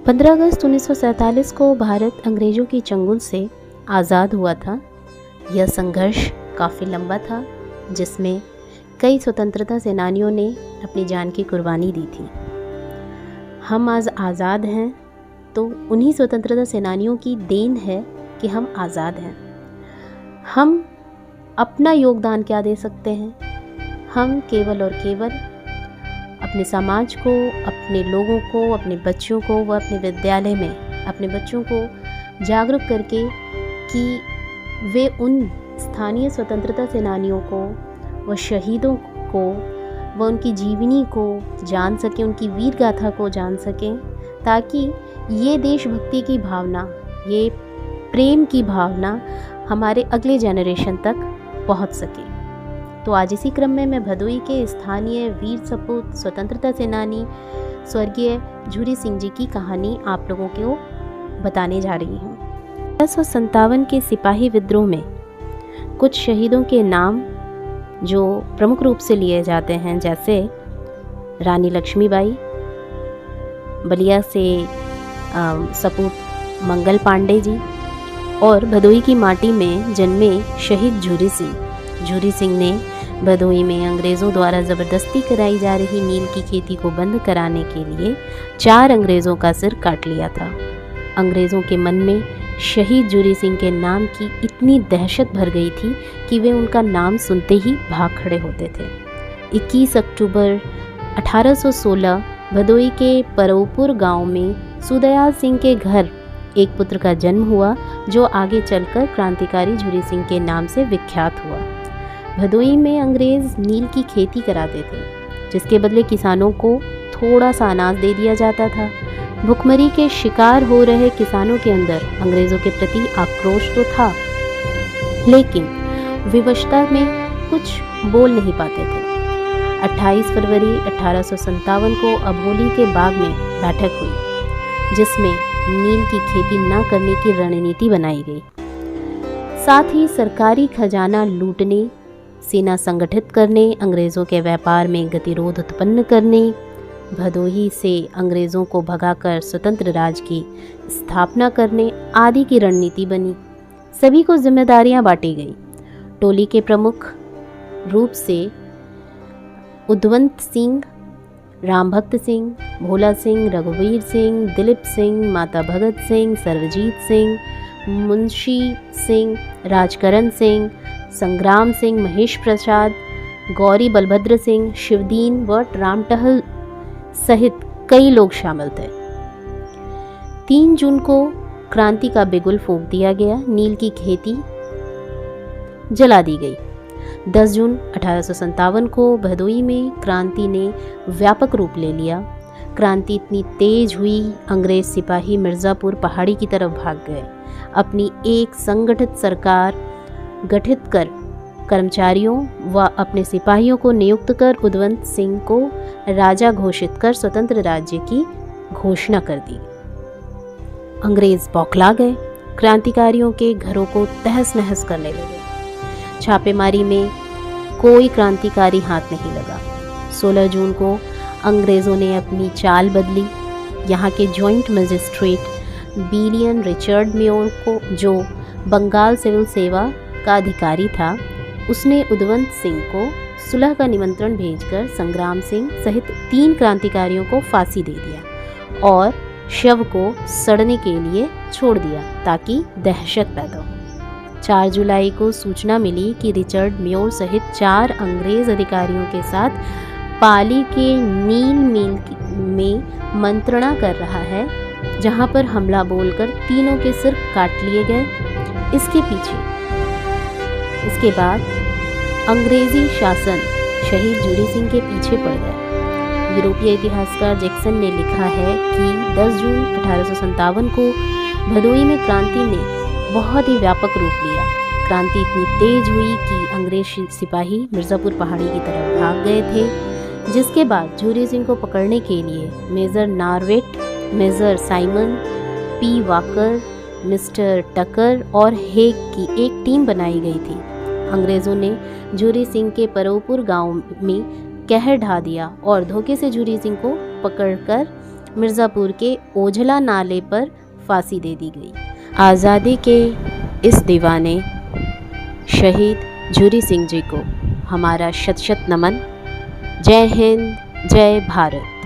15 अगस्त 1947 को भारत अंग्रेज़ों की चंगुल से आज़ाद हुआ था। यह संघर्ष काफ़ी लंबा था, जिसमें कई स्वतंत्रता सेनानियों ने अपनी जान की कुर्बानी दी थी। हम आज आज़ाद हैं तो उन्हीं स्वतंत्रता सेनानियों की देन है कि हम आज़ाद हैं। हम अपना योगदान क्या दे सकते हैं? हम केवल और केवल अपने समाज को, अपने लोगों को, अपने बच्चों को व अपने विद्यालय में अपने बच्चों को जागरूक करके कि वे उन स्थानीय स्वतंत्रता सेनानियों को व शहीदों को व उनकी जीवनी को जान सकें, उनकी वीर गाथा को जान सकें, ताकि ये देशभक्ति की भावना, ये प्रेम की भावना हमारे अगले जनरेशन तक पहुंच सके। तो आज इसी क्रम में मैं भदोई के स्थानीय वीर सपूत स्वतंत्रता सेनानी स्वर्गीय झूरी सिंह जी की कहानी आप लोगों को बताने जा रही हूँ। 1957 के सिपाही विद्रोह में कुछ शहीदों के नाम जो प्रमुख रूप से लिए जाते हैं, जैसे रानी लक्ष्मीबाई, बलिया से सपूत मंगल पांडे जी और भदोई की माटी में जन्मे शहीद झूरी सिंह। झूरी सिंह ने भदोई में अंग्रेज़ों द्वारा ज़बरदस्ती कराई जा रही नील की खेती को बंद कराने के लिए 4 अंग्रेज़ों का सिर काट लिया था। अंग्रेज़ों के मन में शहीद झूरी सिंह के नाम की इतनी दहशत भर गई थी कि वे उनका नाम सुनते ही भाग खड़े होते थे। 21 अक्टूबर 1816 भदोई के परौपुर गांव में सुदयाल सिंह के घर एक पुत्र का जन्म हुआ, जो आगे चलकर क्रांतिकारी झूरी सिंह के नाम से विख्यात हुआ। भदोई में अंग्रेज़ नील की खेती कराते थे, जिसके बदले किसानों को थोड़ा सा अनाज दे दिया जाता था। भुखमरी के शिकार हो रहे किसानों के अंदर अंग्रेज़ों के प्रति आक्रोश तो था, लेकिन विवशता में कुछ बोल नहीं पाते थे। 28 फरवरी 1857 को अभोली के बाग में बैठक हुई, जिसमें नील की खेती न करने की रणनीति बनाई गई। साथ ही सरकारी खजाना लूटने, सेना संगठित करने, अंग्रेज़ों के व्यापार में गतिरोध उत्पन्न करने, भदोही से अंग्रेज़ों को भगाकर स्वतंत्र राज्य की स्थापना करने आदि की रणनीति बनी। सभी को जिम्मेदारियां बांटी गई। टोली के प्रमुख रूप से उद्वंत सिंह, रामभक्त सिंह, भोला सिंह, रघुवीर सिंह, दिलीप सिंह, माता भगत सिंह, सर्वजीत सिंह, मुंशी सिंह, राजकरण सिंह, संग्राम सिंह, महेश प्रसाद, गौरी बलभद्र सिंह, शिवदीन व रामटहल सहित कई लोग शामिल थे। 3 जून को क्रांति का बिगुल फूंक दिया गया। नील की खेती जला दी गई। 10 जून 1857 को भदोई में क्रांति ने व्यापक रूप ले लिया। क्रांति इतनी तेज हुई, अंग्रेज सिपाही मिर्ज़ापुर पहाड़ी की तरफ भाग गए। अपनी एक संगठित सरकार गठित कर कर्मचारियों व अपने सिपाहियों को नियुक्त कर उद्वंत सिंह को राजा घोषित कर स्वतंत्र राज्य की घोषणा कर दी। अंग्रेज बौखला गए। क्रांतिकारियों के घरों को तहस नहस करने लगे। छापेमारी में कोई क्रांतिकारी हाथ नहीं लगा। 16 जून को अंग्रेज़ों ने अपनी चाल बदली। यहाँ के joint magistrate William Richard mayor को, जो बंगाल सिविल सेवा का अधिकारी था, उसने उद्वंत सिंह को सुलह का निमंत्रण भेजकर संग्राम सिंह सहित 3 क्रांतिकारियों को फांसी दे दिया और शव को सड़ने के लिए छोड़ दिया ताकि दहशत पैदा हो। 4 जुलाई को सूचना मिली कि रिचर्ड मेयर सहित 4 अंग्रेज अधिकारियों के साथ पाली के नील मिल में मंत्रणा कर रहा है, जहां पर हमला बोलकर तीनों के सिर काट लिए गए। इसके बाद अंग्रेजी शासन शहीद झूरी सिंह के पीछे पड़ गया। यूरोपीय इतिहासकार जैक्सन ने लिखा है कि 10 जून 1857 को भदोई में क्रांति ने बहुत ही व्यापक रूप लिया। क्रांति इतनी तेज हुई कि अंग्रेज सिपाही मिर्ज़ापुर पहाड़ी की तरफ भाग गए थे, जिसके बाद झूरी सिंह को पकड़ने के लिए major Narvet, major Simon, P Walker, mister Tucker और हेग की एक टीम बनाई गई थी। अंग्रेज़ों ने झूरी सिंह के परौपुर गांव में कहर ढा दिया और धोखे से झूरी सिंह को पकड़कर मिर्ज़ापुर के ओझला नाले पर फांसी दे दी गई। आज़ादी के इस दीवाने शहीद झूरी सिंह जी को हमारा शत शत नमन। जय हिंद, जय भारत।